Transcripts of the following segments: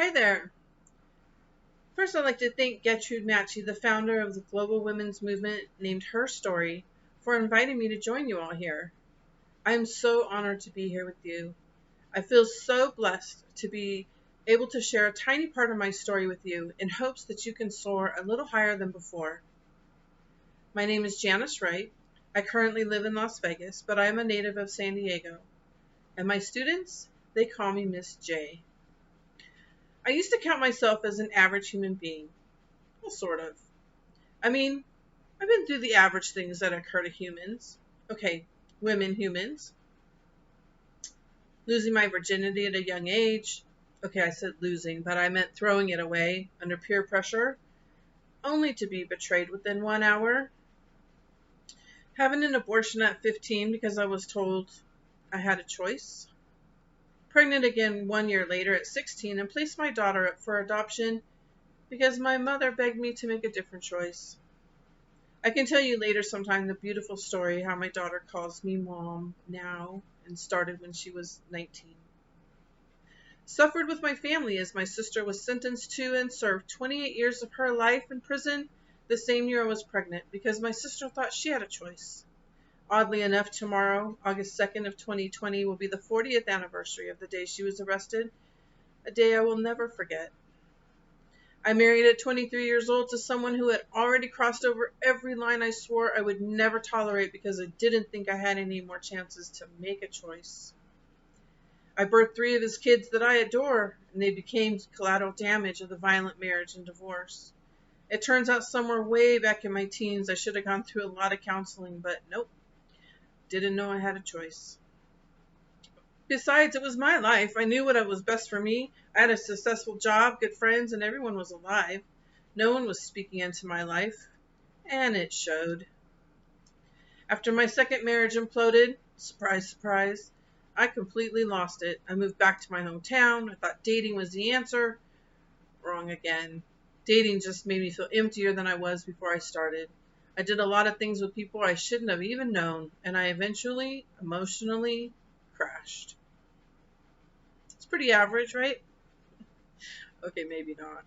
Hi there. First, I'd like to thank Gertrude Matchey, the founder of the global women's movement named Her Story, for inviting me to join you all here. I am so honored to be here with you. I feel so blessed to be able to share a tiny part of my story with you in hopes that you can soar a little higher than before. My name is Janice Wright. I currently live in Las Vegas, but I am a native of San Diego. And my students, they call me Miss J. I used to count myself as an average human being. Well, sort of. I mean, I've been through the average things that occur to humans. Okay, women humans. Losing my virginity at a young age. Okay, I said losing, but I meant throwing it away under peer pressure, only to be betrayed within 1 hour. Having an abortion at 15 because I was told I had a choice. Pregnant again 1 year later at 16 and placed my daughter up for adoption because my mother begged me to make a different choice. I can tell you later sometime the beautiful story how my daughter calls me mom now and started when she was 19. Suffered with my family as my sister was sentenced to and served 28 years of her life in prison the same year I was pregnant because my sister thought she had a choice. Oddly enough, tomorrow, August 2nd of 2020, will be the 40th anniversary of the day she was arrested, a day I will never forget. I married at 23 years old to someone who had already crossed over every line I swore I would never tolerate because I didn't think I had any more chances to make a choice. I birthed 3 of his kids that I adore, and they became collateral damage of the violent marriage and divorce. It turns out somewhere way back in my teens I should have gone through a lot of counseling, but nope, didn't know I had a choice. Besides, it was my life. I knew what was best for me. I had a successful job, good friends, and everyone was alive. No one was speaking into my life, and it showed. After my second marriage imploded, surprise, surprise, I completely lost it. I moved back to my hometown. I thought dating was the answer. Wrong again. Dating just made me feel emptier than I was before I started. I did a lot of things with people I shouldn't have even known, and I eventually, emotionally, crashed. It's pretty average, right? Okay, maybe not.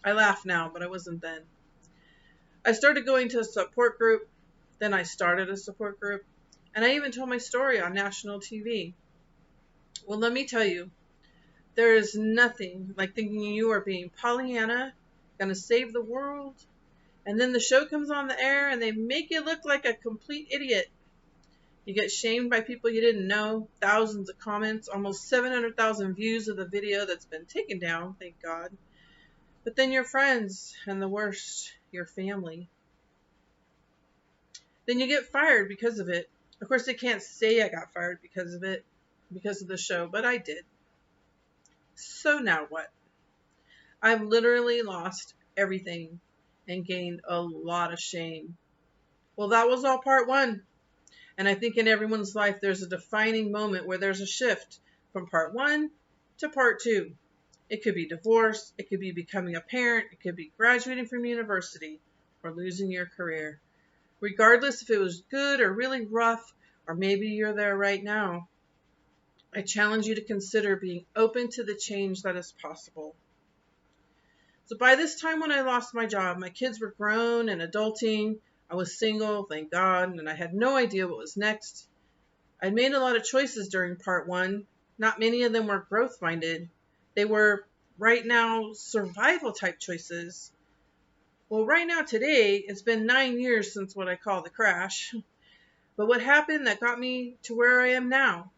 I laugh now, but I wasn't then. I started going to a support group, then I started a support group, and I even told my story on national TV. Well, let me tell you, there is nothing like thinking you are being Pollyanna, gonna save the world, and then the show comes on the air and they make you look like a complete idiot. You get shamed by people you didn't know, thousands of comments, almost 700,000 views of the video that's been taken down, thank God. But then your friends, and the worst, your family. Then you get fired because of it. Of course, they can't say I got fired because of it, because of the show, but I did. So now what? I've literally lost everything and gained a lot of shame. Well, that was all part one. And I think in everyone's life, there's a defining moment where there's a shift from part one to part two. It could be divorce, it could be becoming a parent, it could be graduating from university, or losing your career. Regardless if it was good or really rough, or maybe you're there right now, I challenge you to consider being open to the change that is possible. So by this time when I lost my job, my kids were grown and adulting. I was single, thank God, and I had no idea what was next. I'd made a lot of choices during part one. Not many of them were growth-minded. They were, right now, survival type choices. Well, right now, today, it's been 9 years since what I call the crash. But what happened that got me to where I am now?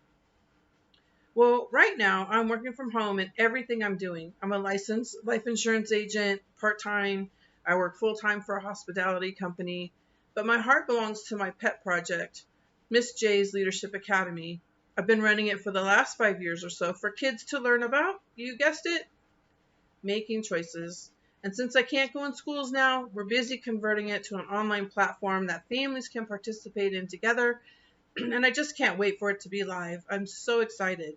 Well, right now, I'm working from home in everything I'm doing. I'm a licensed life insurance agent, part-time. I work full-time for a hospitality company. But my heart belongs to my pet project, Miss J's Leadership Academy. I've been running it for the last 5 years or so for kids to learn about, you guessed it, making choices. And since I can't go in schools now, we're busy converting it to an online platform that families can participate in together. And I just can't wait for it to be live. I'm so excited.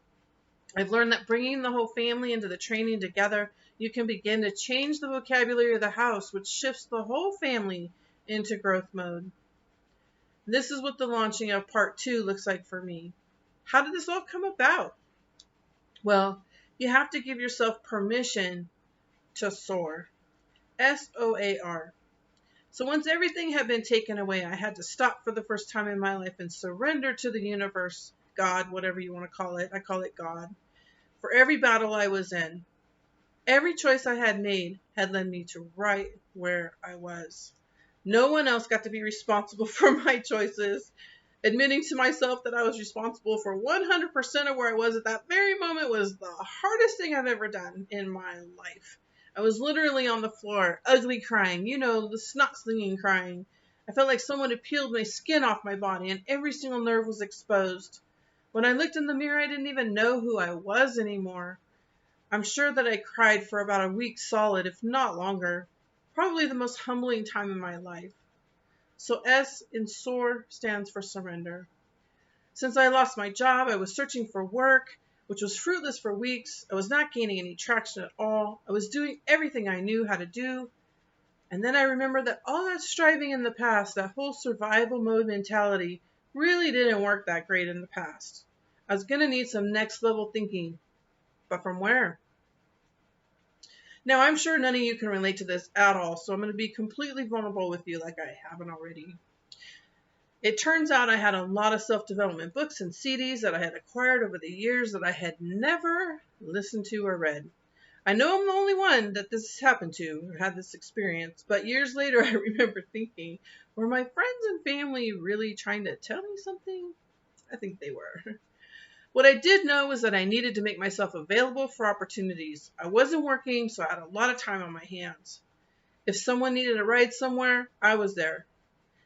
I've learned that bringing the whole family into the training together, you can begin to change the vocabulary of the house, which shifts the whole family into growth mode. This is what the launching of part two looks like for me. How did this all come about? Well, You have to give yourself permission to soar. SOAR. So once everything had been taken away, I had to stop for the first time in my life and surrender to the universe, God, whatever you want to call it. I call it God. For every battle I was in, every choice I had made had led me to right where I was. No one else got to be responsible for my choices. Admitting to myself that I was responsible for 100% of where I was at that very moment was the hardest thing I've ever done in my life. I was literally on the floor, ugly crying, the snot slinging crying. I felt like someone had peeled my skin off my body and every single nerve was exposed. When I looked in the mirror, I didn't even know who I was anymore. I'm sure that I cried for about a week solid, if not longer. Probably the most humbling time in my life. So S in SOAR stands for surrender. Since I lost my job, I was searching for work, which was fruitless for weeks. I was not gaining any traction at all. I was doing everything I knew how to do. And then I remembered that all that striving in the past, that whole survival mode mentality, really didn't work that great in the past. I was going to need some next level thinking. But from where? Now, I'm sure none of you can relate to this at all, so I'm going to be completely vulnerable with you like I haven't already. It turns out I had a lot of self-development books and CDs that I had acquired over the years that I had never listened to or read. I know I'm the only one that this happened to or had this experience, but years later I remember thinking, were my friends and family really trying to tell me something? I think they were. What I did know was that I needed to make myself available for opportunities. I wasn't working, so I had a lot of time on my hands. If someone needed a ride somewhere, I was there.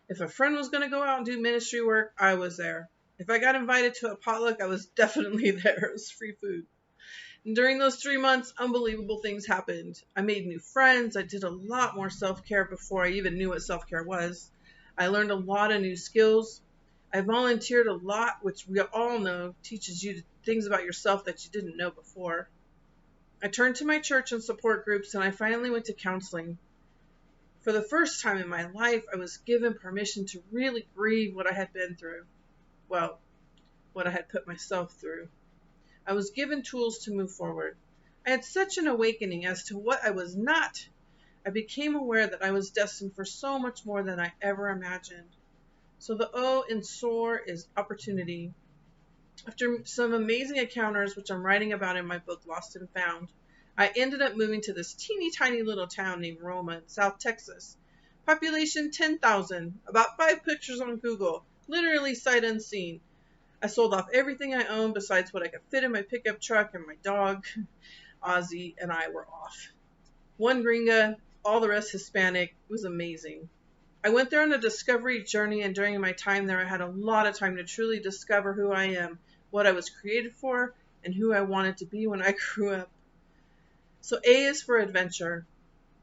If a friend was going to go out and do ministry work, I was there. If I got invited to a potluck, I was definitely there. It was free food. And during those 3 months, unbelievable things happened. I made new friends. I did a lot more self-care before I even knew what self-care was. I learned a lot of new skills. I volunteered a lot, which we all know teaches you things about yourself that you didn't know before. I turned to my church and support groups, and I finally went to counseling. For the first time in my life, I was given permission to really grieve what I had been through. Well, what I had put myself through. I was given tools to move forward. I had such an awakening as to what I was not. I became aware that I was destined for so much more than I ever imagined. So the O in SOAR is opportunity. After some amazing encounters, which I'm writing about in my book, Lost and Found, I ended up moving to this teeny tiny little town named Roma in South Texas. Population 10,000, about 5 pictures on Google, literally sight unseen. I sold off everything I owned besides what I could fit in my pickup truck, and my dog, Ozzy, and I were off. One gringa, all the rest Hispanic. It was amazing. I went there on a discovery journey, and during my time there, I had a lot of time to truly discover who I am, what I was created for, and who I wanted to be when I grew up. So A is for adventure.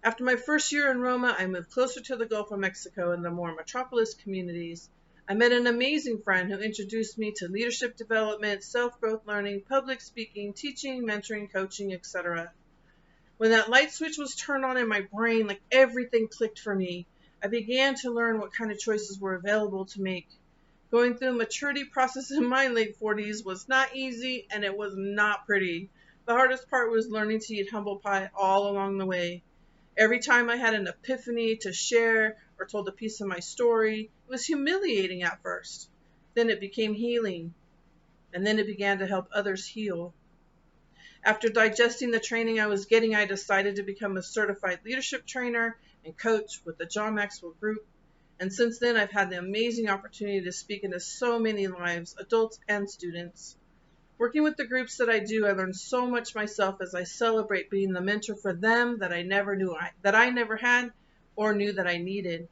After my first year in Roma, I moved closer to the Gulf of Mexico and the more metropolis communities. I met an amazing friend who introduced me to leadership development, self-growth learning, public speaking, teaching, mentoring, coaching, etc. When that light switch was turned on in my brain, like everything clicked for me. I began to learn what kind of choices were available to make. Going through a maturity process in my late 40s was not easy, and it was not pretty. The hardest part was learning to eat humble pie all along the way. Every time I had an epiphany to share or told a piece of my story, it was humiliating at first. Then it became healing, and then it began to help others heal. After digesting the training I was getting, I decided to become a certified leadership trainer and coach with the John Maxwell Group. And since then, I've had the amazing opportunity to speak into so many lives, adults and students. Working with the groups that I do, I learn so much myself as I celebrate being the mentor for them that I never had or knew that I needed.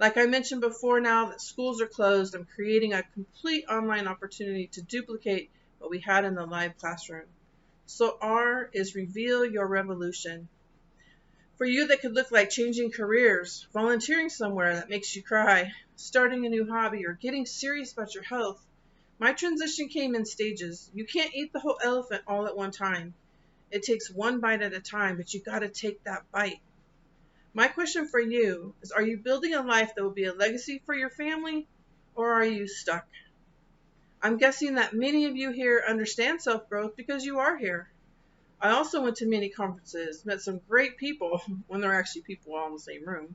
Like I mentioned before, now that schools are closed, I'm creating a complete online opportunity to duplicate what we had in the live classroom. So R is reveal your revolution. For you, that could look like changing careers, volunteering somewhere that makes you cry, starting a new hobby, or getting serious about your health. My transition came in stages. You can't eat the whole elephant all at one time. It takes one bite at a time, but you got to take that bite. My question for you is, are you building a life that will be a legacy for your family, or are you stuck? I'm guessing that many of you here understand self-growth because you are here. I also went to many conferences, met some great people when there were actually people all in the same room.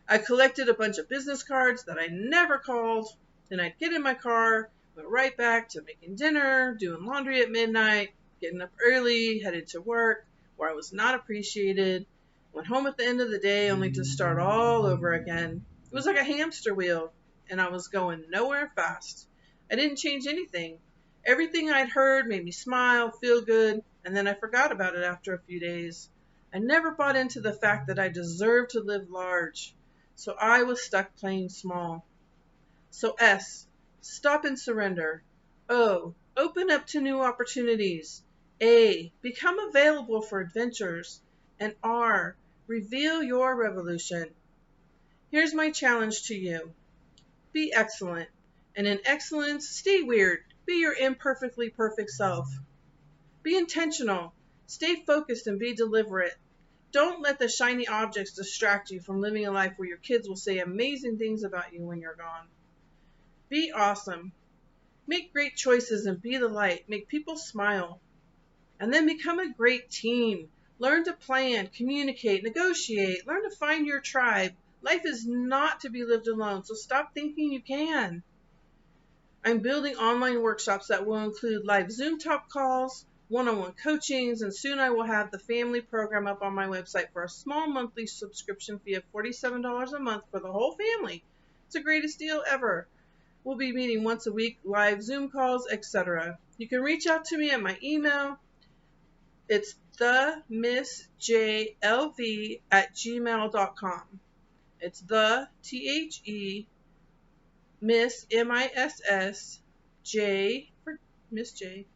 I collected a bunch of business cards that I never called. Then I'd get in my car, went right back to making dinner, doing laundry at midnight, getting up early, headed to work where I was not appreciated, went home at the end of the day only to start all over again. It was like a hamster wheel, and I was going nowhere fast. I didn't change anything. Everything I'd heard made me smile, feel good, and then I forgot about it after a few days. I never bought into the fact that I deserved to live large. So I was stuck playing small. So S, stop and surrender. O, open up to new opportunities. A, become available for adventures. And R, reveal your revolution. Here's my challenge to you. Be excellent. And in excellence, stay weird. Be your imperfectly perfect self. Be intentional. Stay focused and be deliberate. Don't let the shiny objects distract you from living a life where your kids will say amazing things about you when you're gone. Be awesome. Make great choices and be the light. Make people smile. And then become a great team. Learn to plan, communicate, negotiate. Learn to find your tribe. Life is not to be lived alone, so stop thinking you can. I'm building online workshops that will include live Zoom talk calls, one-on-one coachings, and soon I will have the family program up on my website for a small monthly subscription fee of $47 a month for the whole family. It's the greatest deal ever. We'll be meeting once a week, live Zoom calls, etc. You can reach out to me at my email. It's themissjlv@gmail.com. It's the THE Miss MISS J for Miss J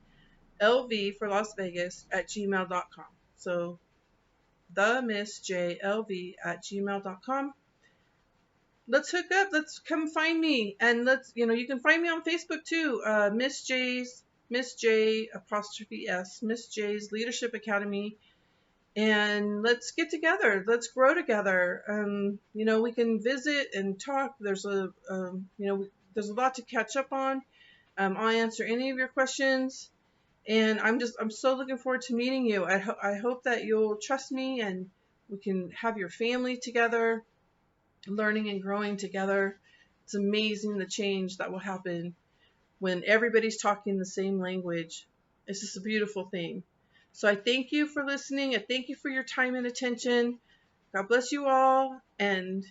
LV for Las Vegas @gmail.com. So themissjlv@gmail.com. Let's hook up. Let's come find me, and you can find me on Facebook too. Miss J apostrophe S Miss J's Leadership Academy, and let's get together. Let's grow together. We can visit and talk. There's there's a lot to catch up on. I'll answer any of your questions. And I'm so looking forward to meeting you. I hope that you'll trust me and we can have your family together, learning and growing together. It's amazing the change that will happen when everybody's talking the same language. It's just a beautiful thing. So I thank you for listening. I thank you for your time and attention. God bless you all and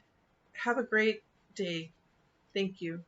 have a great day. Thank you.